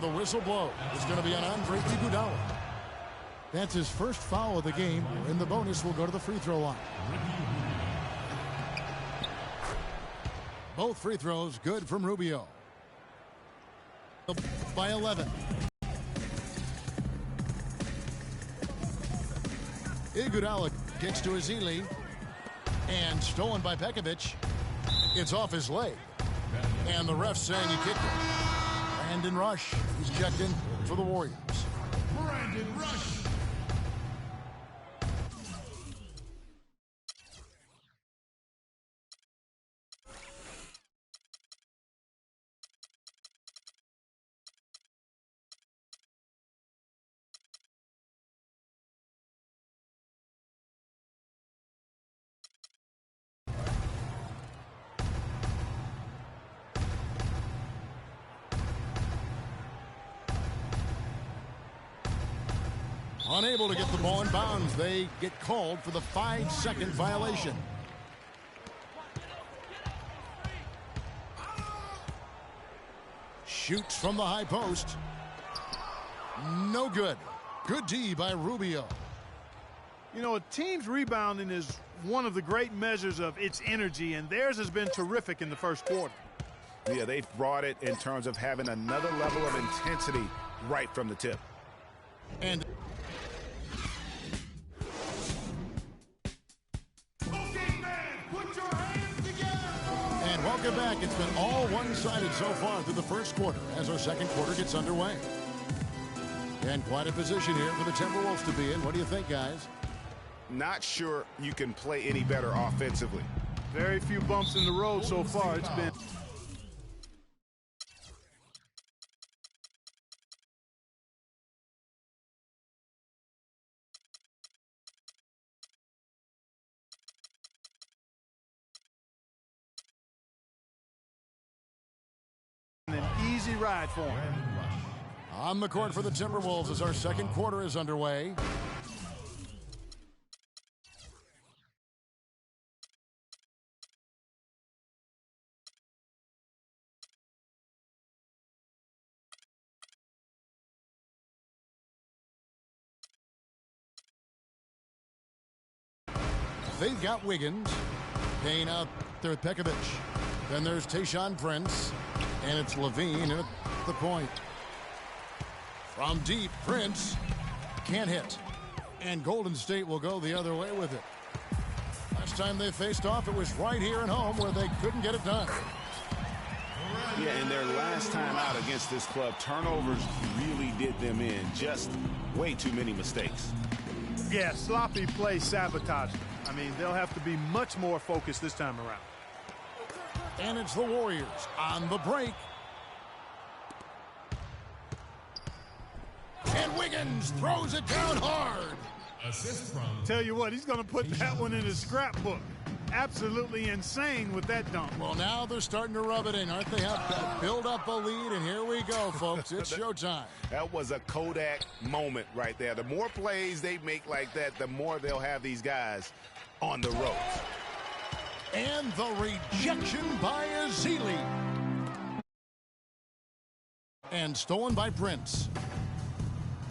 the whistle blows. It's going to be on Andre Iguodala. That's his first foul of the game, and the bonus will go to the free throw line. Both free throws good from Rubio. By 11. Iguodala kicks to Ezeli. And stolen by Pekovic. It's off his leg. And the ref saying he kicked it. Brandon Rush. He's checked in for the Warriors. Brandon Rush. Unable to get the ball in bounds. They get called for the 5-second violation. Shoots from the high post. No good. Good D by Rubio. You know, a team's rebounding is one of the great measures of its energy, and theirs has been terrific in the first quarter. Yeah, they've brought it in terms of having another level of intensity right from the tip. And welcome back. It's been all one-sided so far through the first quarter as our second quarter gets underway. And quite a position here for the Timberwolves to be in. What do you think, guys? Not sure you can play any better offensively. Very few bumps in the road so far. It's been... an easy ride for him. On the court for the Timberwolves as our second quarter is underway. They've got Wiggins. Payne out there with Pekovic. Then there's Tayshaun Prince. And it's Levine at the point. From deep, Prince can't hit. And Golden State will go the other way with it. Last time they faced off, it was right here at home where they couldn't get it done. Yeah, and their last time out against this club, turnovers really did them in. Just way too many mistakes. Yeah, sloppy play sabotage. I mean, they'll have to be much more focused this time around. And it's the Warriors on the break. And Wiggins throws it down hard. Assist from. Tell you what, he's going to put that one in his scrapbook. Absolutely insane with that dunk. Well, now they're starting to rub it in, aren't they? Have to build up a lead, and here we go, folks. It's showtime. That was a Kodak moment right there. The more plays they make like that, the more they'll have these guys on the ropes. And the rejection by Ezeli. And stolen by Prince.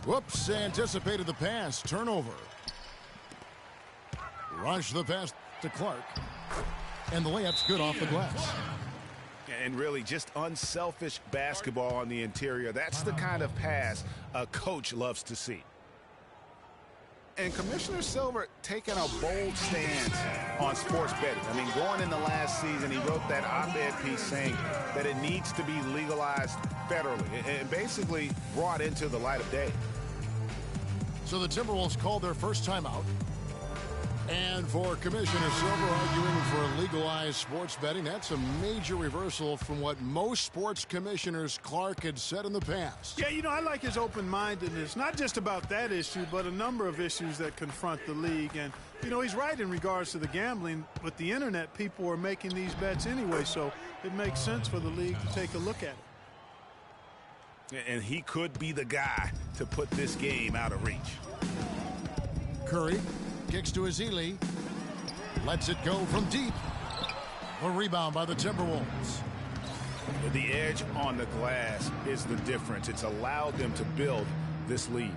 Whoops, anticipated the pass. Turnover. Rush the pass to Clark. And the layup's good off the glass. And really just unselfish basketball on the interior. That's the kind of pass a coach loves to see. And Commissioner Silver taking a bold stance on sports betting. I mean, going into last season, he wrote that op-ed piece saying that it needs to be legalized federally and basically brought into the light of day. So the Timberwolves called their first timeout. And for Commissioner Silver arguing for legalized sports betting, that's a major reversal from what most sports commissioners Clark had said in the past. Yeah, you know, I like his open-mindedness, not just about that issue, but a number of issues that confront the league. And, you know, he's right in regards to the gambling. With the internet, people are making these bets anyway, so it makes sense for the league to take a look at it. And he could be the guy to put this game out of reach. Curry kicks to Ezeli. Lets it go from deep. A rebound by the Timberwolves. The edge on the glass is the difference. It's allowed them to build this lead.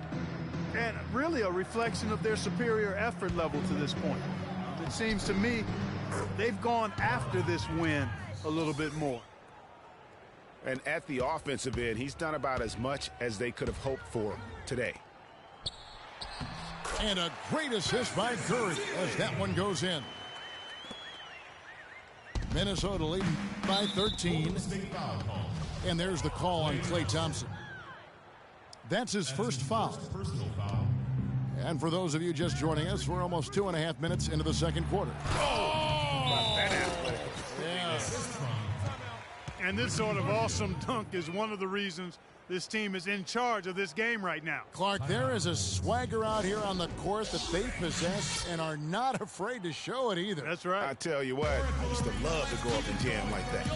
And really a reflection of their superior effort level to this point. It seems to me they've gone after this win a little bit more. And at the offensive end, he's done about as much as they could have hoped for today. And a great assist by Curry as that one goes in. Minnesota leading by 13. And there's the call on Klay Thompson. That's his first foul. And for those of you just joining us, we're almost 2.5 minutes into the second quarter. Yeah. And this sort of awesome dunk is one of the reasons this team is in charge of this game right now. Clark, there is a swagger out here on the court that they possess and are not afraid to show it either. That's right. I tell you what, I used to love to go up and jam like that.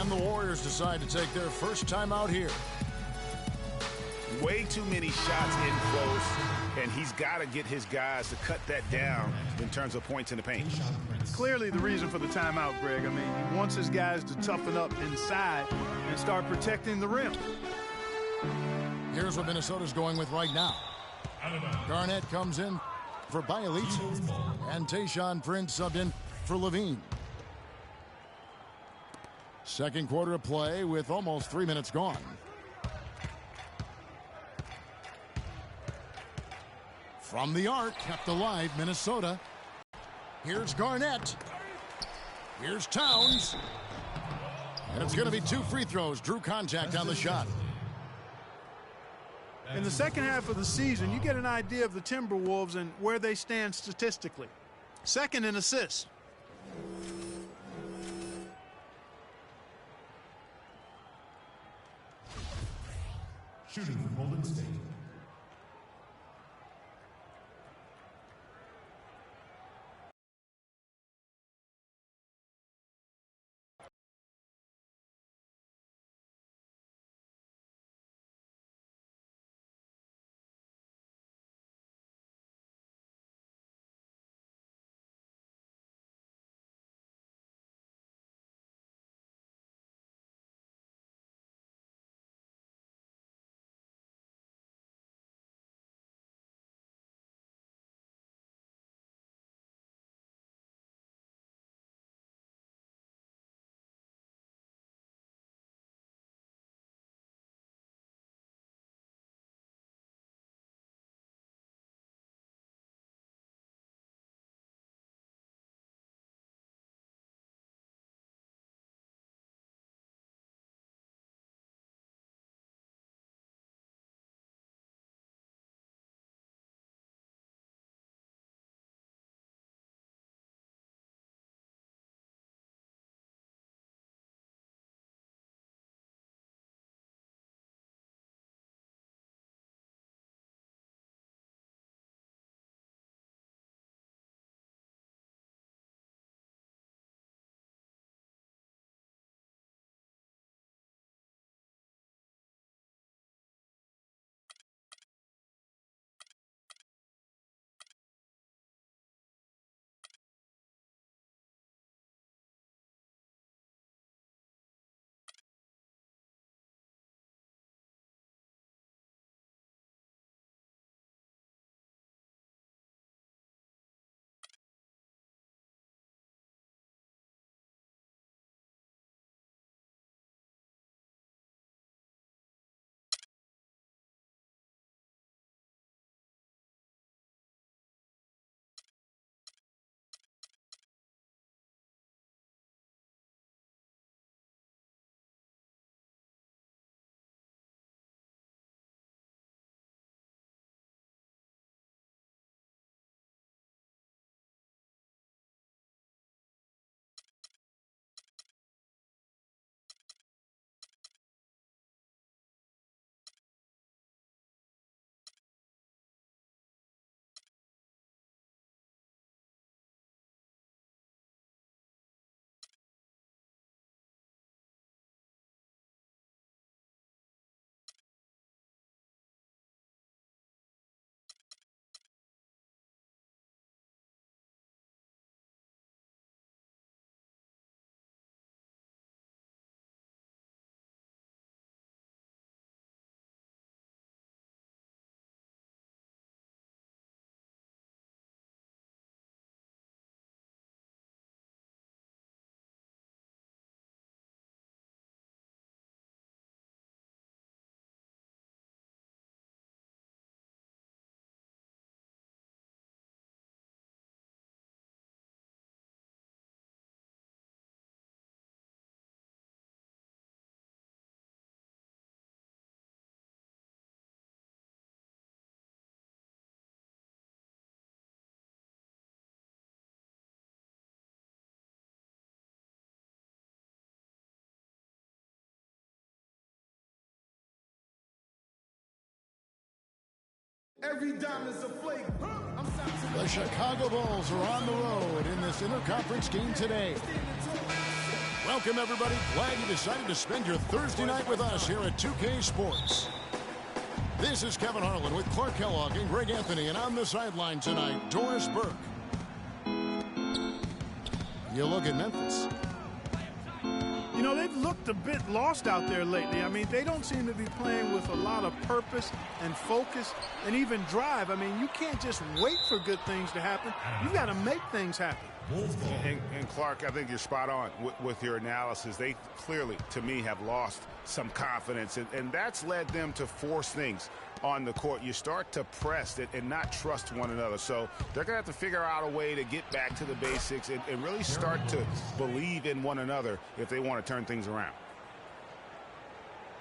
And the Warriors decide to take their first time out here. Way too many shots in close, and he's got to get his guys to cut that down in terms of points in the paint. Clearly the reason for the timeout, Greg. I mean, he wants his guys to toughen up inside and start protecting the rim. Here's what Minnesota's going with right now. Garnett comes in for Bjelica, and Tayshaun Prince subbed in for Levine. Second quarter of play with almost 3 minutes gone. From the arc, kept alive, Minnesota. Here's Garnett. Here's Towns. And it's going to be 2 free throws. Drew contact on the shot. In the second half of the season, you get an idea of the Timberwolves and where they stand statistically. Second in assists. Shooting from Golden State. Every dime is a flake. The Chicago Bulls are on the road in this interconference game today. Welcome, everybody. Glad you decided to spend your Thursday night with us here at 2K Sports. This is Kevin Harlan with Clark Kellogg and Greg Anthony, and on the sideline tonight, Doris Burke. You look at Memphis. You know, they've looked a bit lost out there lately. I mean, they don't seem to be playing with a lot of purpose and focus and even drive. I mean, you can't just wait for good things to happen. You've got to make things happen. And Clark, I think you're spot on with your analysis. They clearly, to me, have lost some confidence, and that's led them to force things on the court. You start to press it and not trust one another. So they're going to have to figure out a way to get back to the basics and really start to believe in one another if they want to turn things around.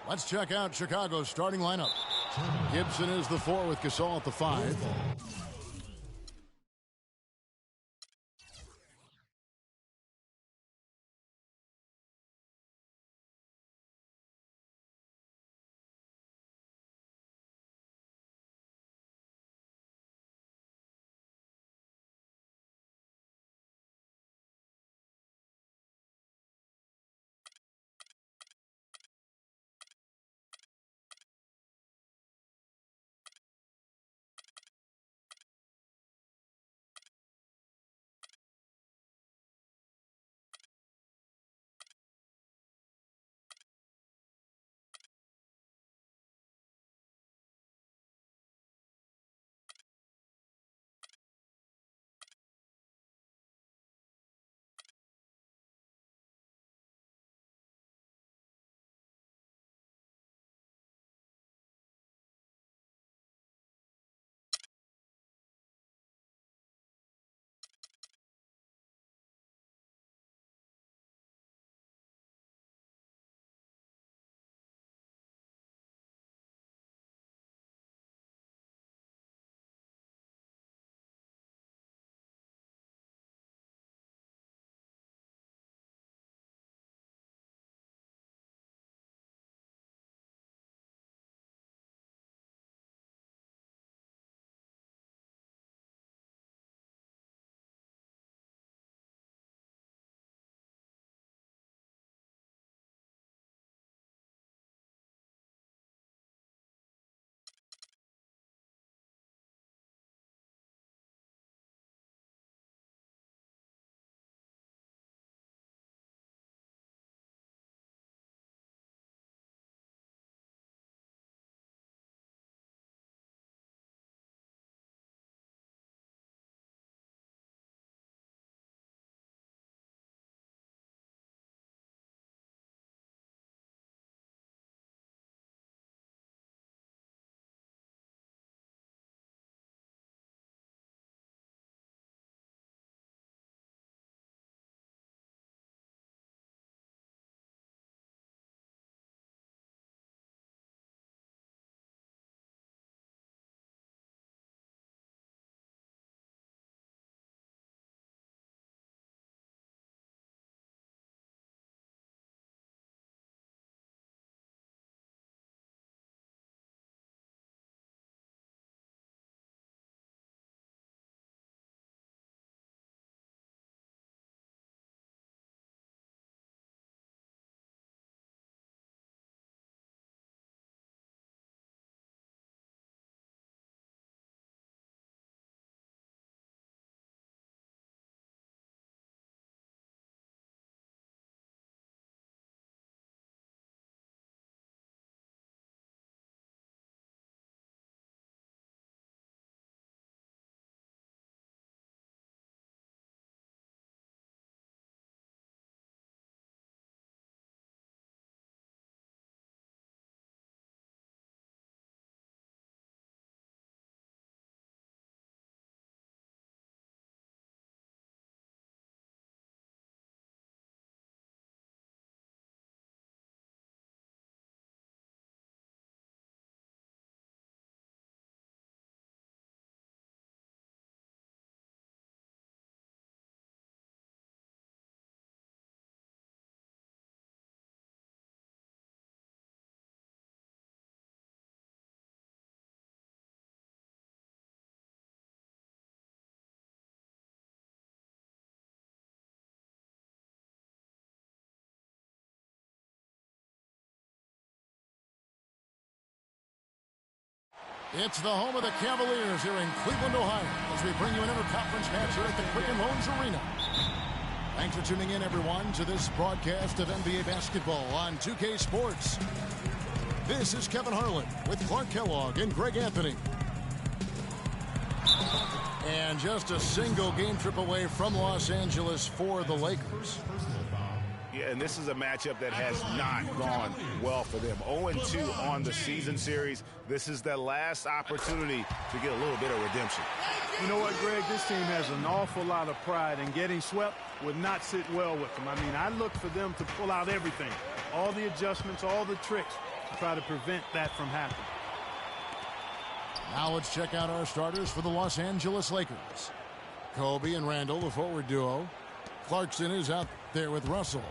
Let's check out Chicago's starting lineup. Gibson is the 4 with Gasol at the 5. It's the home of the Cavaliers here in Cleveland, Ohio, as we bring you an interconference match here at the Quicken Loans Arena. Thanks for tuning in, everyone, to this broadcast of NBA basketball on 2K Sports. This is Kevin Harlan with Clark Kellogg and Greg Anthony. And just a single game trip away from Los Angeles for the Lakers. Yeah, and this is a matchup that has not gone well for them. 0-2 on the season series. This is their last opportunity to get a little bit of redemption. You know what, Greg? This team has an awful lot of pride, and getting swept would not sit well with them. I mean, I look for them to pull out everything, all the adjustments, all the tricks to try to prevent that from happening. Now let's check out our starters for the Los Angeles Lakers. Kobe and Randall, the forward duo. Clarkson is out there with Russell.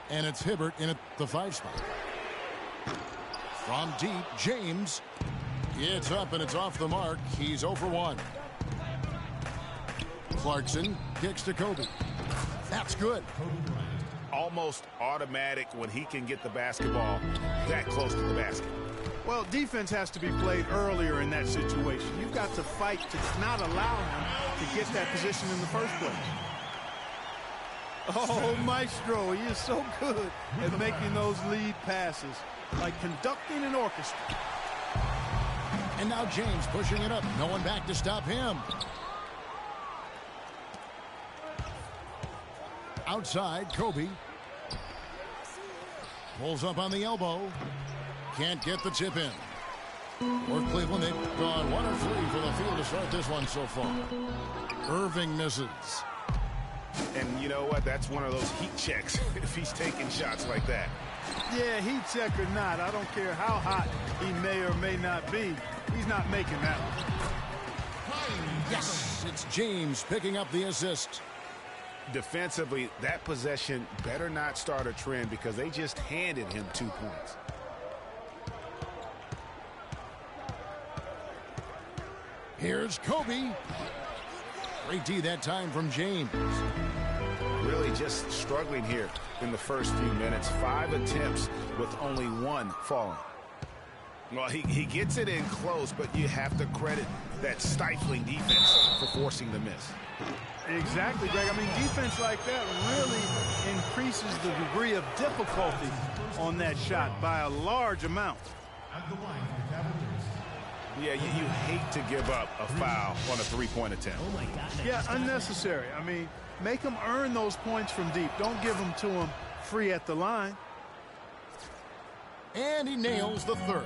And it's Hibbert in at the 5 spot. From deep, James. It's up and it's off the mark. He's 0 for 1. Clarkson kicks to Kobe. That's good. Almost automatic when he can get the basketball that close to the basket. Well, defense has to be played earlier in that situation. You've got to fight to not allow him to get that position in the first place. Oh, Maestro, he is so good at making those lead passes, like conducting an orchestra. And now James pushing it up. No one back to stop him. Outside, Kobe. Pulls up on the elbow. Can't get the tip in. For Cleveland, they've gone 1 of 3 for the field to start this one so far. Irving misses. And you know what? That's one of those heat checks if he's taking shots like that. Yeah, heat check or not, I don't care how hot he may or may not be. He's not making that one. Yes, it's James picking up the assist. Defensively, that possession better not start a trend because they just handed him 2 points. Here's Kobe. Great D that time from James. Really just struggling here in the first few minutes. 5 attempts with only 1 falling. Well, he gets it in close, but you have to credit that stifling defense for forcing the miss. Exactly, Greg. I mean, defense like that really increases the degree of difficulty on that shot by a large amount. At the line for the Cavaliers. Yeah, you hate to give up a foul on a 3-point attempt. Oh my God. Yeah, unnecessary. I mean, make them earn those points from deep. Don't give them to them free at the line. And he nails the third.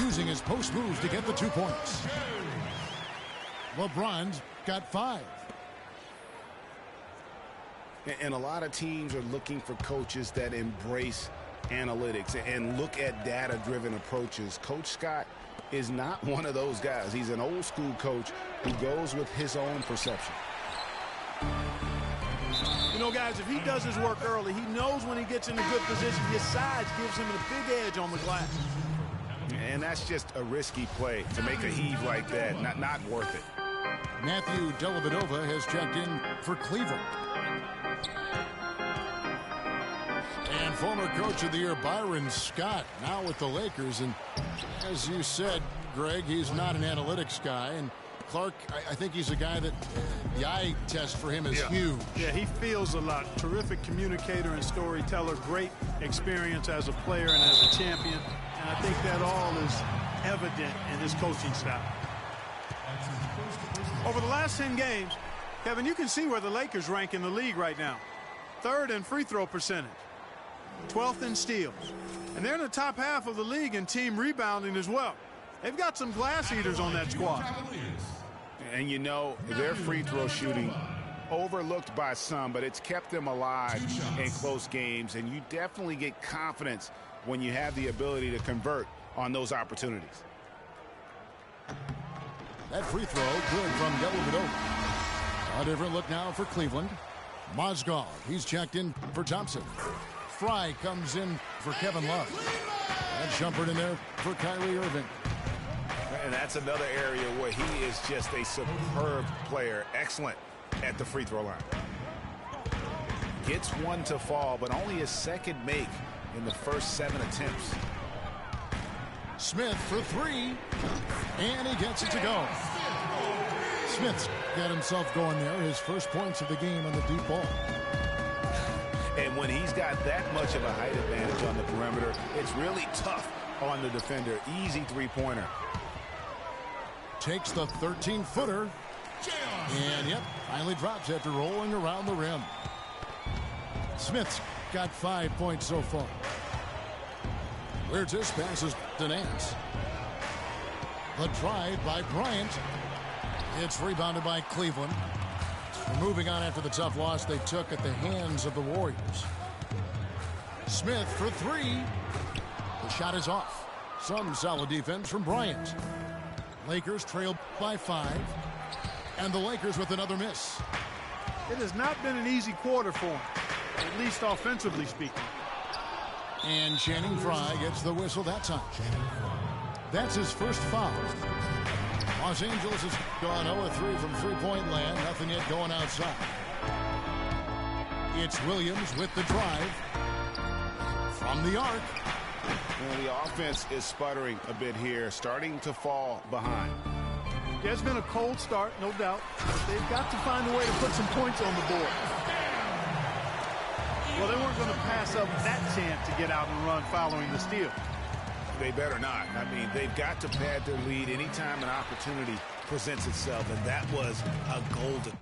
Using his post moves to get the 2 points. LeBron's got 5. And a lot of teams are looking for coaches that embrace analytics and look at data-driven approaches. Coach Scott is not one of those guys. He's an old-school coach who goes with his own perception. You know, guys, if he does his work early, he knows when he gets in a good position, his size gives him a big edge on the glass. And that's just a risky play to make a heave like that. Not worth it. Matthew Dellavedova has checked in for Cleveland. And former coach of the year, Byron Scott, now with the Lakers. And as you said, Greg, he's not an analytics guy. And Clark, I think he's a guy that the eye test for him is huge. Yeah, he feels a lot. Terrific communicator and storyteller. Great experience as a player and as a champion. And I think that all is evident in his coaching style. Over the last 10 games, Kevin, you can see where the Lakers rank in the league right now. 3rd in free throw percentage. 12th in steals. And they're in the top half of the league in team rebounding as well. They've got some glass eaters on that squad. And you know, their free throw shooting overlooked by some, but it's kept them alive in close games. And you definitely get confidence when you have the ability to convert on those opportunities. That free throw good from Dellavedova. A different look now for Cleveland. Mozgov, he's checked in for Thompson. Fry comes in for Kevin Love. And Shumpert in there for Kyrie Irving. And that's another area where he is just a superb player. Excellent at the free throw line. Gets one to fall, but only his second make in the first 7 attempts. Smith for three, and he gets it to go. Smith's got himself going there, his first points of the game on the deep ball. And when he's got that much of a height advantage on the perimeter, it's really tough on the defender. Easy three-pointer. Takes the 13-footer, and yep, finally drops after rolling around the rim. Smith's got 5 points so far. Huertas passes to Nance. The drive by Bryant. It's rebounded by Cleveland. They're moving on after the tough loss they took at the hands of the Warriors. Smith for three. The shot is off. Some solid defense from Bryant. Lakers trailed by 5. And the Lakers with another miss. It has not been an easy quarter for him, at least offensively speaking. And Channing Frye gets the whistle that time. That's his first foul. Los Angeles has gone 0-3 from three-point land. Nothing yet going outside. It's Williams with the drive. From the arc. And the offense is sputtering a bit here, starting to fall behind. Yeah, it's been a cold start, no doubt. But they've got to find a way to put some points on the board. Well, they weren't going to pass up that chance to get out and run following the steal. They better not. I mean, they've got to pad their lead anytime an opportunity presents itself, and that was a golden